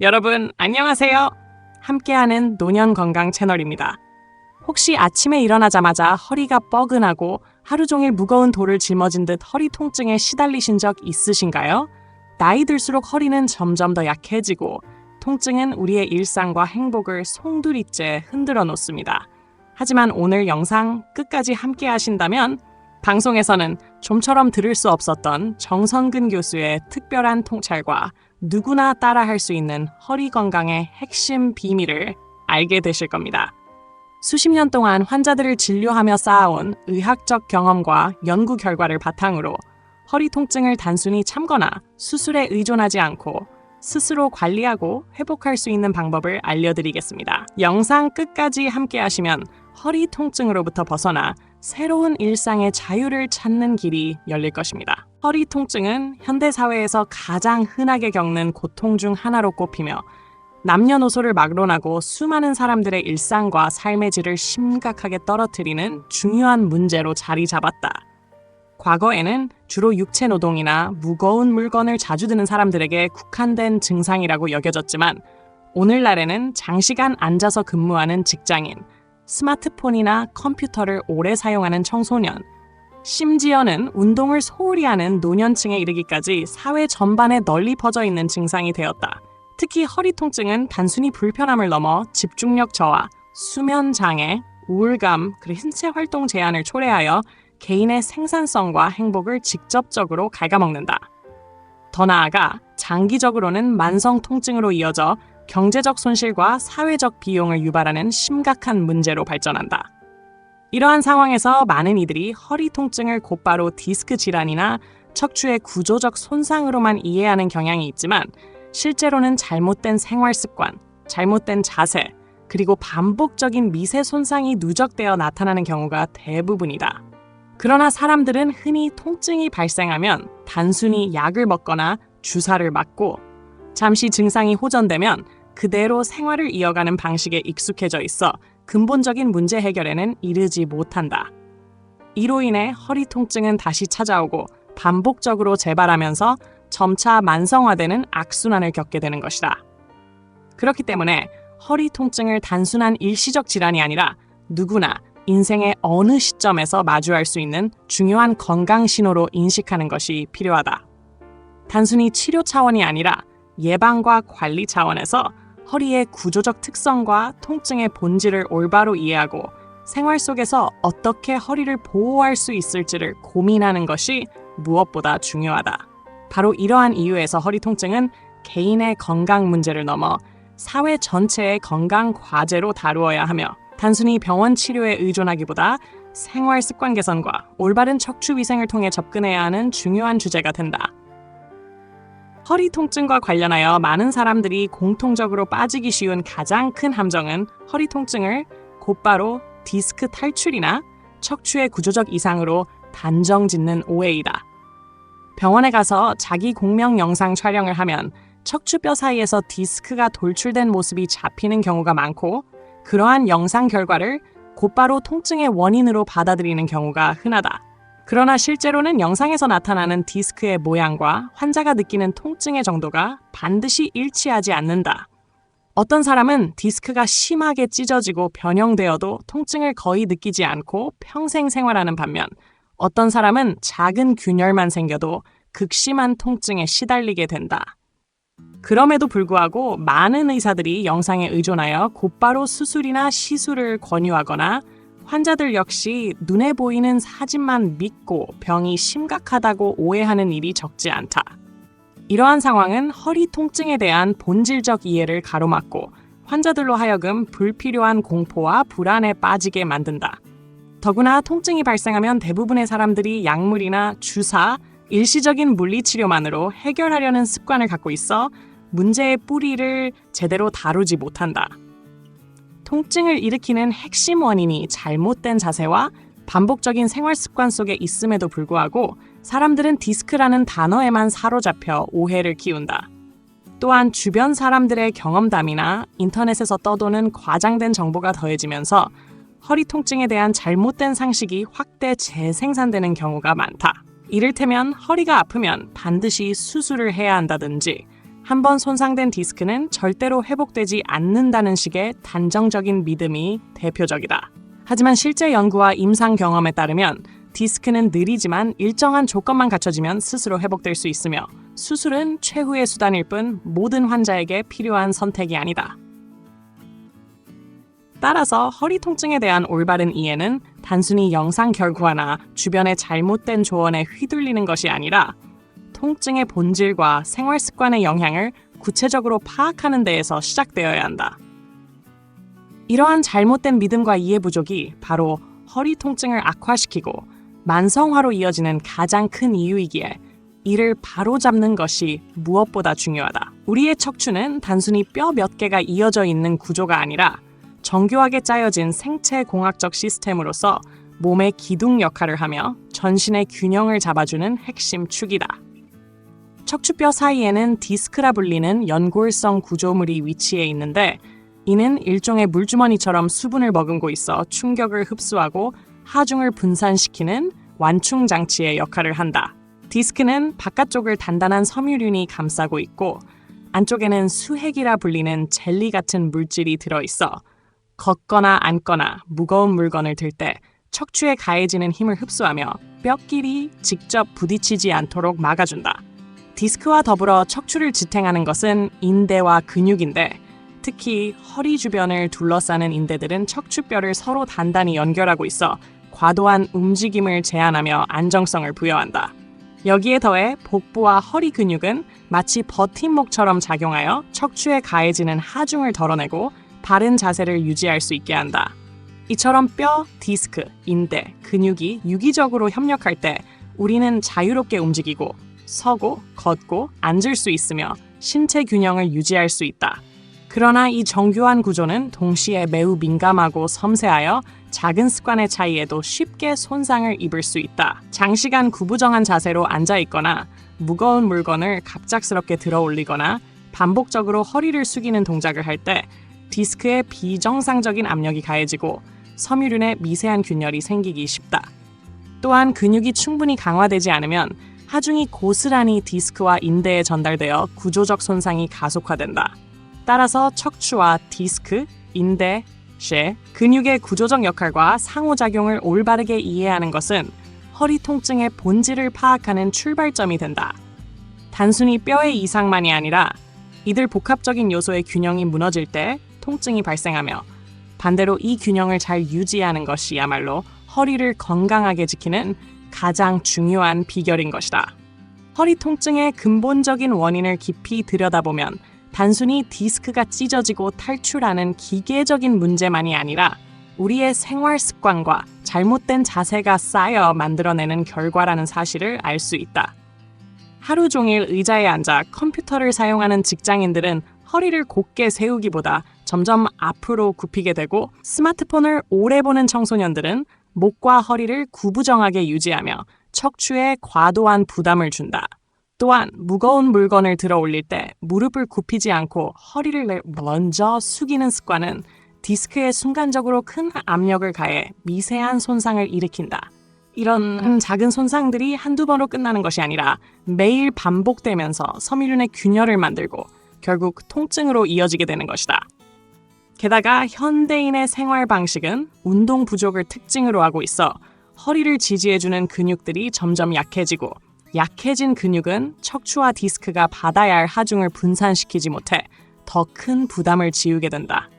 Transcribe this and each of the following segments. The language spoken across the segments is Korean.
여러분, 안녕하세요. 함께하는 노년 건강 채널입니다. 혹시 아침에 일어나자마자 허리가 뻐근하고 하루 종일 무거운 돌을 짊어진 듯 허리 통증에 시달리신 적 있으신가요? 나이 들수록 허리는 점점 더 약해지고 통증은 우리의 일상과 행복을 송두리째 흔들어 놓습니다. 하지만 오늘 영상 끝까지 함께 하신다면 방송에서는 좀처럼 들을 수 없었던 정성근 교수의 특별한 통찰과 누구나 따라할 수 있는 허리 건강의 핵심 비밀을 알게 되실 겁니다. 수십 년 동안 환자들을 진료하며 쌓아온 의학적 경험과 연구 결과를 바탕으로 허리 통증을 단순히 참거나 수술에 의존하지 않고 스스로 관리하고 회복할 수 있는 방법을 알려드리겠습니다. 영상 끝까지 함께 하시면 허리 통증으로부터 벗어나 새로운 일상의 자유를 찾는 길이 열릴 것입니다. 허리 통증은 현대사회에서 가장 흔하게 겪는 고통 중 하나로 꼽히며 남녀노소를 막론하고 수많은 사람들의 일상과 삶의 질을 심각하게 떨어뜨리는 중요한 문제로 자리 잡았다. 과거에는 주로 육체 노동이나 무거운 물건을 자주 드는 사람들에게 국한된 증상이라고 여겨졌지만 오늘날에는 장시간 앉아서 근무하는 직장인, 스마트폰이나 컴퓨터를 오래 사용하는 청소년, 심지어는 운동을 소홀히 하는 노년층에 이르기까지 사회 전반에 널리 퍼져 있는 증상이 되었다. 특히 허리 통증은 단순히 불편함을 넘어 집중력 저하, 수면 장애, 우울감, 그리고 신체 활동 제한을 초래하여 개인의 생산성과 행복을 직접적으로 갉아먹는다. 더 나아가 장기적으로는 만성 통증으로 이어져 경제적 손실과 사회적 비용을 유발하는 심각한 문제로 발전한다. 이러한 상황에서 많은 이들이 허리 통증을 곧바로 디스크 질환이나 척추의 구조적 손상으로만 이해하는 경향이 있지만 실제로는 잘못된 생활 습관, 잘못된 자세, 그리고 반복적인 미세 손상이 누적되어 나타나는 경우가 대부분이다. 그러나 사람들은 흔히 통증이 발생하면 단순히 약을 먹거나 주사를 맞고 잠시 증상이 호전되면 그대로 생활을 이어가는 방식에 익숙해져 있어 근본적인 문제 해결에는 이르지 못한다. 이로 인해 허리 통증은 다시 찾아오고 반복적으로 재발하면서 점차 만성화되는 악순환을 겪게 되는 것이다. 그렇기 때문에 허리 통증을 단순한 일시적 질환이 아니라 누구나 인생의 어느 시점에서 마주할 수 있는 중요한 건강 신호로 인식하는 것이 필요하다. 단순히 치료 차원이 아니라 예방과 관리 차원에서 허리의 구조적 특성과 통증의 본질을 올바로 이해하고 생활 속에서 어떻게 허리를 보호할 수 있을지를 고민하는 것이 무엇보다 중요하다. 바로 이러한 이유에서 허리 통증은 개인의 건강 문제를 넘어 사회 전체의 건강 과제로 다루어야 하며 단순히 병원 치료에 의존하기보다 생활 습관 개선과 올바른 척추 위생을 통해 접근해야 하는 중요한 주제가 된다. 허리 통증과 관련하여 많은 사람들이 공통적으로 빠지기 쉬운 가장 큰 함정은 허리 통증을 곧바로 디스크 탈출이나 척추의 구조적 이상으로 단정 짓는 오해이다. 병원에 가서 자기 공명 영상 촬영을 하면 척추뼈 사이에서 디스크가 돌출된 모습이 잡히는 경우가 많고 그러한 영상 결과를 곧바로 통증의 원인으로 받아들이는 경우가 흔하다. 그러나 실제로는 영상에서 나타나는 디스크의 모양과 환자가 느끼는 통증의 정도가 반드시 일치하지 않는다. 어떤 사람은 디스크가 심하게 찢어지고 변형되어도 통증을 거의 느끼지 않고 평생 생활하는 반면 어떤 사람은 작은 균열만 생겨도 극심한 통증에 시달리게 된다. 그럼에도 불구하고 많은 의사들이 영상에 의존하여 곧바로 수술이나 시술을 권유하거나 환자들 역시 눈에 보이는 사진만 믿고 병이 심각하다고 오해하는 일이 적지 않다. 이러한 상황은 허리 통증에 대한 본질적 이해를 가로막고 환자들로 하여금 불필요한 공포와 불안에 빠지게 만든다. 더구나 통증이 발생하면 대부분의 사람들이 약물이나 주사, 일시적인 물리치료만으로 해결하려는 습관을 갖고 있어 문제의 뿌리를 제대로 다루지 못한다. 통증을 일으키는 핵심 원인이 잘못된 자세와 반복적인 생활 습관 속에 있음에도 불구하고 사람들은 디스크라는 단어에만 사로잡혀 오해를 키운다. 또한 주변 사람들의 경험담이나 인터넷에서 떠도는 과장된 정보가 더해지면서 허리 통증에 대한 잘못된 상식이 확대 재생산되는 경우가 많다. 이를테면 허리가 아프면 반드시 수술을 해야 한다든지 한번 손상된 디스크는 절대로 회복되지 않는다는 식의 단정적인 믿음이 대표적이다. 하지만 실제 연구와 임상 경험에 따르면 디스크는 느리지만 일정한 조건만 갖춰지면 스스로 회복될 수 있으며 수술은 최후의 수단일 뿐 모든 환자에게 필요한 선택이 아니다. 따라서 허리 통증에 대한 올바른 이해는 단순히 영상 결과나 주변의 잘못된 조언에 휘둘리는 것이 아니라 통증의 본질과 생활 습관의 영향을 구체적으로 파악하는 데에서 시작되어야 한다. 이러한 잘못된 믿음과 이해 부족이 바로 허리 통증을 악화시키고 만성화로 이어지는 가장 큰 이유이기에 이를 바로잡는 것이 무엇보다 중요하다. 우리의 척추는 단순히 뼈 몇 개가 이어져 있는 구조가 아니라 정교하게 짜여진 생체 공학적 시스템으로서 몸의 기둥 역할을 하며 전신의 균형을 잡아주는 핵심 축이다. 척추뼈 사이에는 디스크라 불리는 연골성 구조물이 위치해 있는데 이는 일종의 물주머니처럼 수분을 머금고 있어 충격을 흡수하고 하중을 분산시키는 완충 장치의 역할을 한다. 디스크는 바깥쪽을 단단한 섬유륜이 감싸고 있고 안쪽에는 수핵이라 불리는 젤리 같은 물질이 들어있어 걷거나 앉거나 무거운 물건을 들 때 척추에 가해지는 힘을 흡수하며 뼈끼리 직접 부딪히지 않도록 막아준다. 디스크와 더불어 척추를 지탱하는 것은 인대와 근육인데 특히 허리 주변을 둘러싸는 인대들은 척추뼈를 서로 단단히 연결하고 있어 과도한 움직임을 제한하며 안정성을 부여한다. 여기에 더해 복부와 허리 근육은 마치 버팀목처럼 작용하여 척추에 가해지는 하중을 덜어내고 바른 자세를 유지할 수 있게 한다. 이처럼 뼈, 디스크, 인대, 근육이 유기적으로 협력할 때 우리는 자유롭게 움직이고 서고, 걷고, 앉을 수 있으며 신체 균형을 유지할 수 있다. 그러나 이 정교한 구조는 동시에 매우 민감하고 섬세하여 작은 습관의 차이에도 쉽게 손상을 입을 수 있다. 장시간 구부정한 자세로 앉아있거나 무거운 물건을 갑작스럽게 들어 올리거나 반복적으로 허리를 숙이는 동작을 할 때 디스크에 비정상적인 압력이 가해지고 섬유륜에 미세한 균열이 생기기 쉽다. 또한 근육이 충분히 강화되지 않으면 하중이 고스란히 디스크와 인대에 전달되어 구조적 손상이 가속화된다. 따라서 척추와 디스크, 인대, 쉐, 근육의 구조적 역할과 상호작용을 올바르게 이해하는 것은 허리 통증의 본질을 파악하는 출발점이 된다. 단순히 뼈의 이상만이 아니라 이들 복합적인 요소의 균형이 무너질 때 통증이 발생하며 반대로 이 균형을 잘 유지하는 것이야말로 허리를 건강하게 지키는 가장 중요한 비결인 것이다. 허리 통증의 근본적인 원인을 깊이 들여다보면 단순히 디스크가 찢어지고 탈출하는 기계적인 문제만이 아니라 우리의 생활 습관과 잘못된 자세가 쌓여 만들어내는 결과라는 사실을 알 수 있다. 하루 종일 의자에 앉아 컴퓨터를 사용하는 직장인들은 허리를 곧게 세우기보다 점점 앞으로 굽히게 되고 스마트폰을 오래 보는 청소년들은 목과 허리를 구부정하게 유지하며 척추에 과도한 부담을 준다. 또한 무거운 물건을 들어 올릴 때 무릎을 굽히지 않고 허리를 먼저 숙이는 습관은 디스크에 순간적으로 큰 압력을 가해 미세한 손상을 일으킨다. 이런 작은 손상들이 한두 번으로 끝나는 것이 아니라 매일 반복되면서 섬유륜의 균열을 만들고 결국 통증으로 이어지게 되는 것이다. 게다가 현대인의 생활 방식은 운동 부족을 특징으로 하고 있어 허리를 지지해주는 근육들이 점점 약해지고 약해진 근육은 척추와 디스크가 받아야 할 하중을 분산시키지 못해 더 큰 부담을 지우게 된다.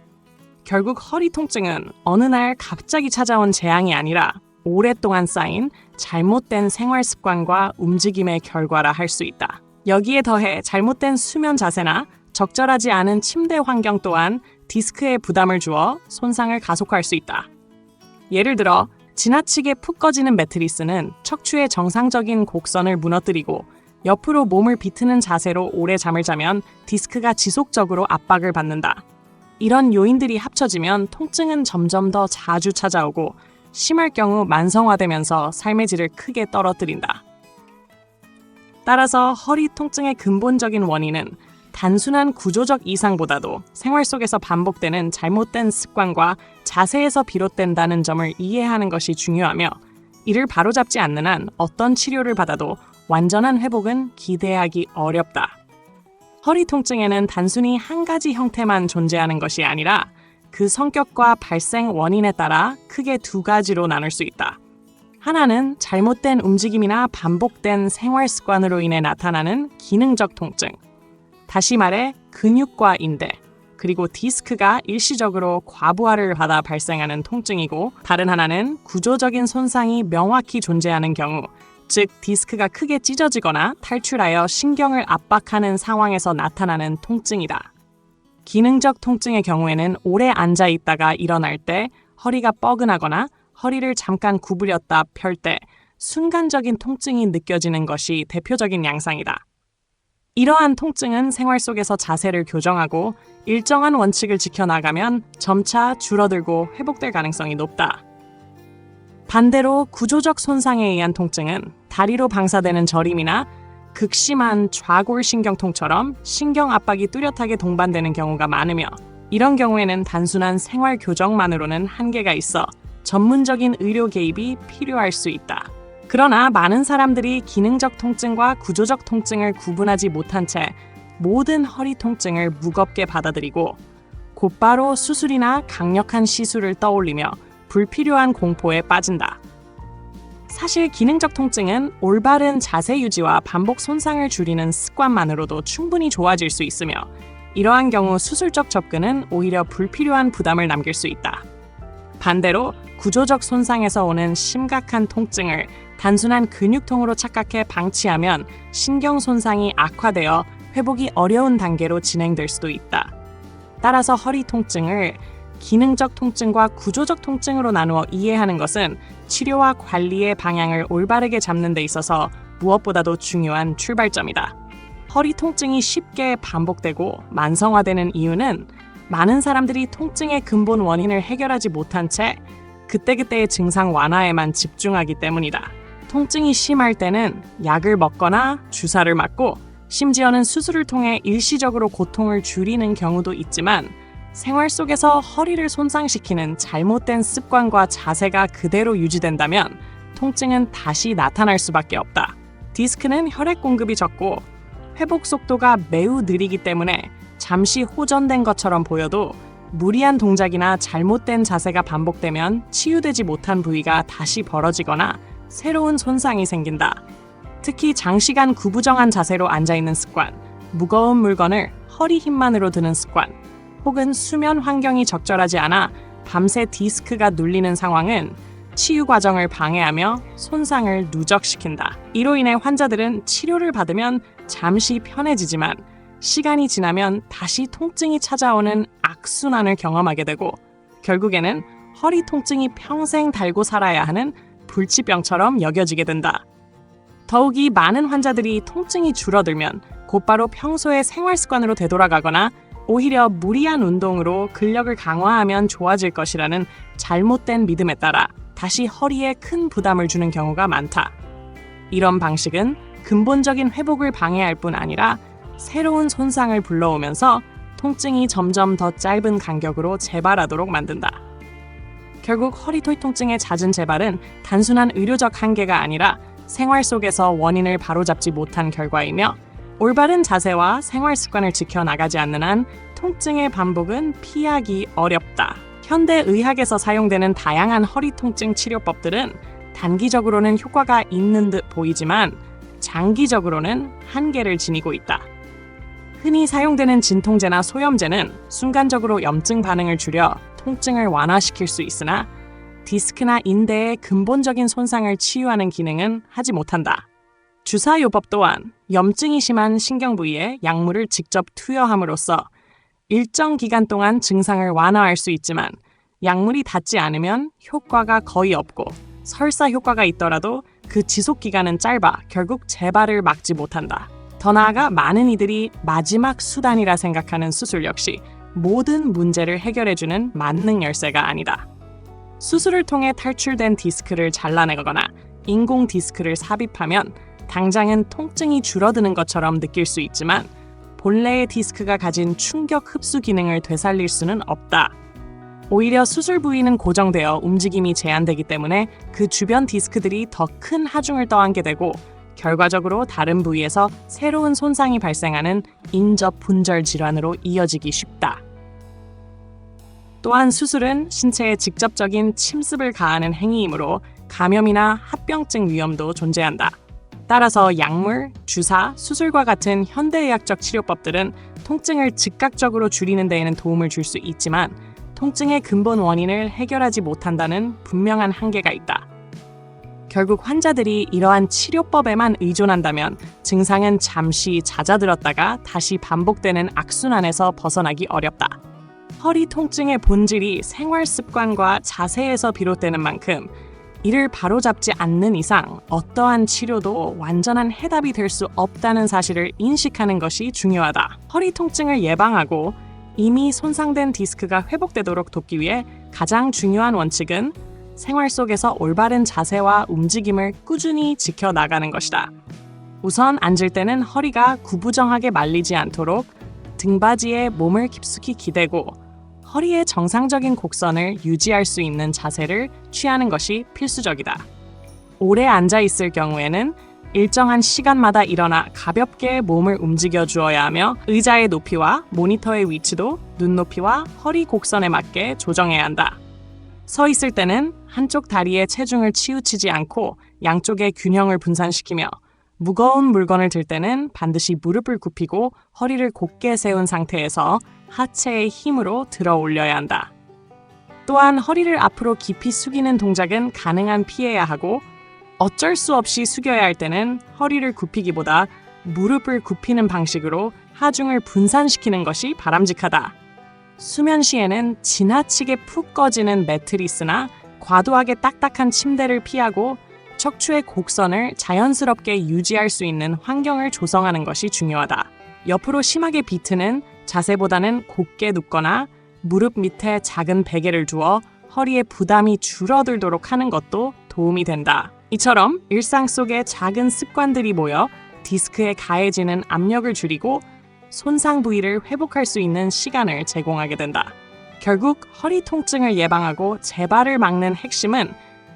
결국 허리 통증은 어느 날 갑자기 찾아온 재앙이 아니라 오랫동안 쌓인 잘못된 생활 습관과 움직임의 결과라 할 수 있다. 여기에 더해 잘못된 수면 자세나 적절하지 않은 침대 환경 또한 디스크에 부담을 주어 손상을 가속화할 수 있다. 예를 들어 지나치게 푹 꺼지는 매트리스는 척추의 정상적인 곡선을 무너뜨리고 옆으로 몸을 비트는 자세로 오래 잠을 자면 디스크가 지속적으로 압박을 받는다. 이런 요인들이 합쳐지면 통증은 점점 더 자주 찾아오고 심할 경우 만성화되면서 삶의 질을 크게 떨어뜨린다. 따라서 허리 통증의 근본적인 원인은 단순한 구조적 이상보다도 생활 속에서 반복되는 잘못된 습관과 자세에서 비롯된다는 점을 이해하는 것이 중요하며 이를 바로잡지 않는 한 어떤 치료를 받아도 완전한 회복은 기대하기 어렵다. 허리 통증에는 단순히 한 가지 형태만 존재하는 것이 아니라 그 성격과 발생 원인에 따라 크게 두 가지로 나눌 수 있다. 하나는 잘못된 움직임이나 반복된 생활 습관으로 인해 나타나는 기능적 통증. 다시 말해 근육과 인대, 그리고 디스크가 일시적으로 과부하를 받아 발생하는 통증이고, 다른 하나는 구조적인 손상이 명확히 존재하는 경우, 즉 디스크가 크게 찢어지거나 탈출하여 신경을 압박하는 상황에서 나타나는 통증이다. 기능적 통증의 경우에는 오래 앉아 있다가 일어날 때, 허리가 뻐근하거나 허리를 잠깐 구부렸다 펼 때 순간적인 통증이 느껴지는 것이 대표적인 양상이다. 이러한 통증은 생활 속에서 자세를 교정하고 일정한 원칙을 지켜나가면 점차 줄어들고 회복될 가능성이 높다. 반대로 구조적 손상에 의한 통증은 다리로 방사되는 저림이나 극심한 좌골신경통처럼 신경 압박이 뚜렷하게 동반되는 경우가 많으며, 이런 경우에는 단순한 생활 교정만으로는 한계가 있어 전문적인 의료 개입이 필요할 수 있다. 그러나 많은 사람들이 기능적 통증과 구조적 통증을 구분하지 못한 채 모든 허리 통증을 무겁게 받아들이고 곧바로 수술이나 강력한 시술을 떠올리며 불필요한 공포에 빠진다. 사실 기능적 통증은 올바른 자세 유지와 반복 손상을 줄이는 습관만으로도 충분히 좋아질 수 있으며, 이러한 경우 수술적 접근은 오히려 불필요한 부담을 남길 수 있다. 반대로 구조적 손상에서 오는 심각한 통증을 단순한 근육통으로 착각해 방치하면 신경 손상이 악화되어 회복이 어려운 단계로 진행될 수도 있다. 따라서 허리 통증을 기능적 통증과 구조적 통증으로 나누어 이해하는 것은 치료와 관리의 방향을 올바르게 잡는 데 있어서 무엇보다도 중요한 출발점이다. 허리 통증이 쉽게 반복되고 만성화되는 이유는 많은 사람들이 통증의 근본 원인을 해결하지 못한 채 그때그때의 증상 완화에만 집중하기 때문이다. 통증이 심할 때는 약을 먹거나 주사를 맞고 심지어는 수술을 통해 일시적으로 고통을 줄이는 경우도 있지만, 생활 속에서 허리를 손상시키는 잘못된 습관과 자세가 그대로 유지된다면 통증은 다시 나타날 수밖에 없다. 디스크는 혈액 공급이 적고 회복 속도가 매우 느리기 때문에 잠시 호전된 것처럼 보여도 무리한 동작이나 잘못된 자세가 반복되면 치유되지 못한 부위가 다시 벌어지거나 새로운 손상이 생긴다. 특히 장시간 구부정한 자세로 앉아있는 습관, 무거운 물건을 허리 힘만으로 드는 습관, 혹은 수면 환경이 적절하지 않아 밤새 디스크가 눌리는 상황은 치유 과정을 방해하며 손상을 누적시킨다. 이로 인해 환자들은 치료를 받으면 잠시 편해지지만 시간이 지나면 다시 통증이 찾아오는 악순환을 경험하게 되고, 결국에는 허리 통증이 평생 달고 살아야 하는 불치병처럼 여겨지게 된다. 더욱이 많은 환자들이 통증이 줄어들면 곧바로 평소의 생활 습관으로 되돌아가거나 오히려 무리한 운동으로 근력을 강화하면 좋아질 것이라는 잘못된 믿음에 따라 다시 허리에 큰 부담을 주는 경우가 많다. 이런 방식은 근본적인 회복을 방해할 뿐 아니라 새로운 손상을 불러오면서 통증이 점점 더 짧은 간격으로 재발하도록 만든다. 결국 허리 통증의 잦은 재발은 단순한 의료적 한계가 아니라 생활 속에서 원인을 바로잡지 못한 결과이며, 올바른 자세와 생활 습관을 지켜나가지 않는 한 통증의 반복은 피하기 어렵다. 현대 의학에서 사용되는 다양한 허리 통증 치료법들은 단기적으로는 효과가 있는 듯 보이지만 장기적으로는 한계를 지니고 있다. 흔히 사용되는 진통제나 소염제는 순간적으로 염증 반응을 줄여 통증을 완화시킬 수 있으나 디스크나 인대의 근본적인 손상을 치유하는 기능은 하지 못한다. 주사요법 또한 염증이 심한 신경 부위에 약물을 직접 투여함으로써 일정 기간 동안 증상을 완화할 수 있지만, 약물이 닿지 않으면 효과가 거의 없고 설사 효과가 있더라도 그 지속 기간은 짧아 결국 재발을 막지 못한다. 더 나아가 많은 이들이 마지막 수단이라 생각하는 수술 역시 모든 문제를 해결해주는 만능 열쇠가 아니다. 수술을 통해 탈출된 디스크를 잘라내거나 인공 디스크를 삽입하면 당장은 통증이 줄어드는 것처럼 느낄 수 있지만 본래의 디스크가 가진 충격 흡수 기능을 되살릴 수는 없다. 오히려 수술 부위는 고정되어 움직임이 제한되기 때문에 그 주변 디스크들이 더 큰 하중을 떠안게 되고 결과적으로 다른 부위에서 새로운 손상이 발생하는 인접 분절 질환으로 이어지기 쉽다. 또한 수술은 신체에 직접적인 침습을 가하는 행위이므로 감염이나 합병증 위험도 존재한다. 따라서 약물, 주사, 수술과 같은 현대의학적 치료법들은 통증을 즉각적으로 줄이는 데에는 도움을 줄 수 있지만 통증의 근본 원인을 해결하지 못한다는 분명한 한계가 있다. 결국 환자들이 이러한 치료법에만 의존한다면 증상은 잠시 잦아들었다가 다시 반복되는 악순환에서 벗어나기 어렵다. 허리 통증의 본질이 생활 습관과 자세에서 비롯되는 만큼 이를 바로잡지 않는 이상 어떠한 치료도 완전한 해답이 될 수 없다는 사실을 인식하는 것이 중요하다. 허리 통증을 예방하고 이미 손상된 디스크가 회복되도록 돕기 위해 가장 중요한 원칙은 생활 속에서 올바른 자세와 움직임을 꾸준히 지켜나가는 것이다. 우선 앉을 때는 허리가 구부정하게 말리지 않도록 등받이에 몸을 깊숙이 기대고 허리의 정상적인 곡선을 유지할 수 있는 자세를 취하는 것이 필수적이다. 오래 앉아 있을 경우에는 일정한 시간마다 일어나 가볍게 몸을 움직여 주어야 하며 의자의 높이와 모니터의 위치도 눈높이와 허리 곡선에 맞게 조정해야 한다. 서 있을 때는 한쪽 다리에 체중을 치우치지 않고 양쪽의 균형을 분산시키며 무거운 물건을 들 때는 반드시 무릎을 굽히고 허리를 곧게 세운 상태에서 하체의 힘으로 들어 올려야 한다. 또한 허리를 앞으로 깊이 숙이는 동작은 가능한 피해야 하고 어쩔 수 없이 숙여야 할 때는 허리를 굽히기보다 무릎을 굽히는 방식으로 하중을 분산시키는 것이 바람직하다. 수면 시에는 지나치게 푹 꺼지는 매트리스나 과도하게 딱딱한 침대를 피하고 척추의 곡선을 자연스럽게 유지할 수 있는 환경을 조성하는 것이 중요하다. 옆으로 심하게 비트는 자세보다는 곧게 눕거나 무릎 밑에 작은 베개를 두어 허리에 부담이 줄어들도록 하는 것도 도움이 된다. 이처럼 일상 속의 작은 습관들이 모여 디스크에 가해지는 압력을 줄이고 손상 부위를 회복할 수 있는 시간을 제공하게 된다. 결국 허리 통증을 예방하고 재발을 막는 핵심은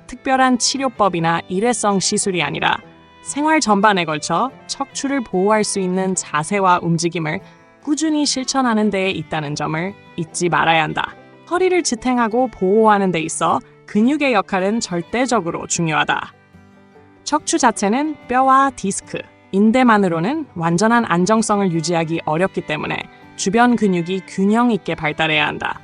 특별한 치료법이나 일회성 시술이 아니라 생활 전반에 걸쳐 척추를 보호할 수 있는 자세와 움직임을 꾸준히 실천하는 데에 있다는 점을 잊지 말아야 한다. 허리를 지탱하고 보호하는 데 있어 근육의 역할은 절대적으로 중요하다. 척추 자체는 뼈와 디스크, 인대만으로는 완전한 안정성을 유지하기 어렵기 때문에 주변 근육이 균형 있게 발달해야 한다.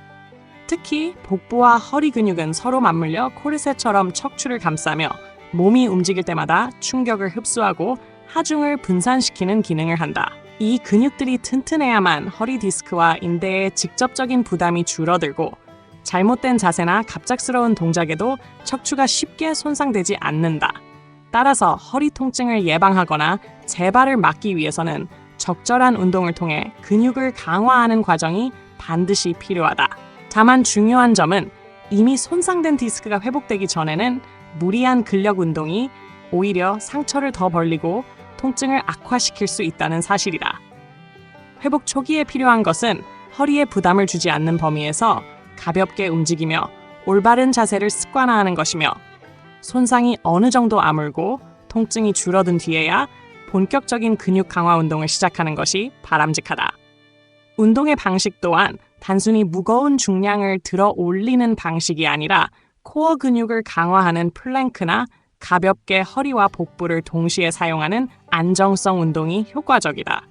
특히 복부와 허리 근육은 서로 맞물려 코르셋처럼 척추를 감싸며 몸이 움직일 때마다 충격을 흡수하고 하중을 분산시키는 기능을 한다. 이 근육들이 튼튼해야만 허리 디스크와 인대에 직접적인 부담이 줄어들고 잘못된 자세나 갑작스러운 동작에도 척추가 쉽게 손상되지 않는다. 따라서 허리 통증을 예방하거나 재발을 막기 위해서는 적절한 운동을 통해 근육을 강화하는 과정이 반드시 필요하다. 다만 중요한 점은 이미 손상된 디스크가 회복되기 전에는 무리한 근력 운동이 오히려 상처를 더 벌리고 통증을 악화시킬 수 있다는 사실이다. 회복 초기에 필요한 것은 허리에 부담을 주지 않는 범위에서 가볍게 움직이며 올바른 자세를 습관화하는 것이며 손상이 어느 정도 아물고 통증이 줄어든 뒤에야 본격적인 근육 강화 운동을 시작하는 것이 바람직하다. 운동의 방식 또한 단순히 무거운 중량을 들어 올리는 방식이 아니라 코어 근육을 강화하는 플랭크나 가볍게 허리와 복부를 동시에 사용하는 안정성 운동이 효과적이다.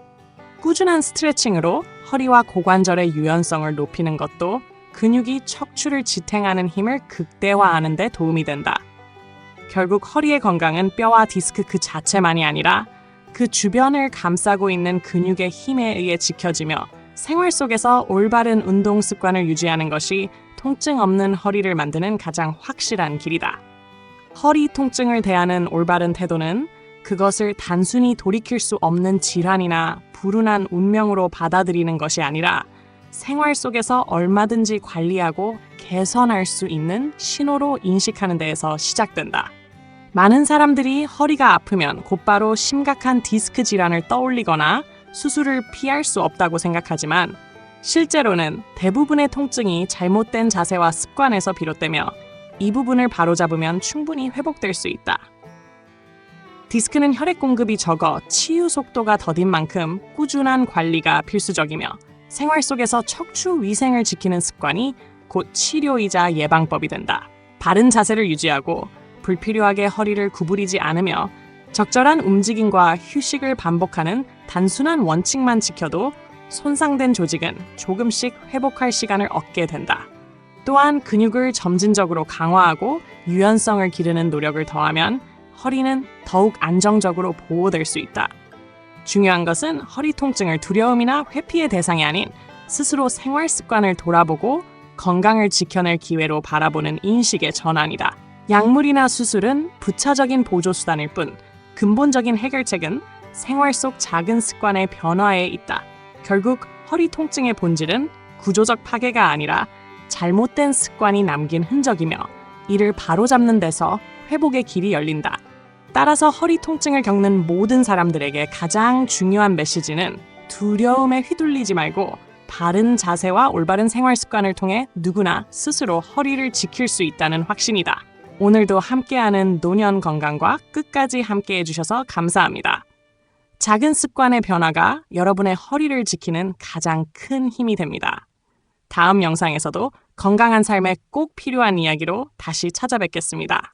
꾸준한 스트레칭으로 허리와 고관절의 유연성을 높이는 것도 근육이 척추를 지탱하는 힘을 극대화하는 데 도움이 된다. 결국 허리의 건강은 뼈와 디스크 그 자체만이 아니라 그 주변을 감싸고 있는 근육의 힘에 의해 지켜지며 생활 속에서 올바른 운동 습관을 유지하는 것이 통증 없는 허리를 만드는 가장 확실한 길이다. 허리 통증을 대하는 올바른 태도는 그것을 단순히 돌이킬 수 없는 질환이나 불운한 운명으로 받아들이는 것이 아니라 생활 속에서 얼마든지 관리하고 개선할 수 있는 신호로 인식하는 데에서 시작된다. 많은 사람들이 허리가 아프면 곧바로 심각한 디스크 질환을 떠올리거나 수술을 피할 수 없다고 생각하지만 실제로는 대부분의 통증이 잘못된 자세와 습관에서 비롯되며 이 부분을 바로잡으면 충분히 회복될 수 있다. 디스크는 혈액 공급이 적어 치유 속도가 더딘 만큼 꾸준한 관리가 필수적이며 생활 속에서 척추 위생을 지키는 습관이 곧 치료이자 예방법이 된다. 바른 자세를 유지하고 불필요하게 허리를 구부리지 않으며 적절한 움직임과 휴식을 반복하는 단순한 원칙만 지켜도 손상된 조직은 조금씩 회복할 시간을 얻게 된다. 또한 근육을 점진적으로 강화하고 유연성을 기르는 노력을 더하면 허리는 더욱 안정적으로 보호될 수 있다. 중요한 것은 허리 통증을 두려움이나 회피의 대상이 아닌 스스로 생활 습관을 돌아보고 건강을 지켜낼 기회로 바라보는 인식의 전환이다. 약물이나 수술은 부차적인 보조수단일 뿐 근본적인 해결책은 생활 속 작은 습관의 변화에 있다. 결국 허리 통증의 본질은 구조적 파괴가 아니라 잘못된 습관이 남긴 흔적이며 이를 바로잡는 데서 회복의 길이 열린다. 따라서 허리 통증을 겪는 모든 사람들에게 가장 중요한 메시지는 두려움에 휘둘리지 말고 바른 자세와 올바른 생활 습관을 통해 누구나 스스로 허리를 지킬 수 있다는 확신이다. 오늘도 함께하는 노년 건강과 끝까지 함께해 주셔서 감사합니다. 작은 습관의 변화가 여러분의 허리를 지키는 가장 큰 힘이 됩니다. 다음 영상에서도 건강한 삶에 꼭 필요한 이야기로 다시 찾아뵙겠습니다.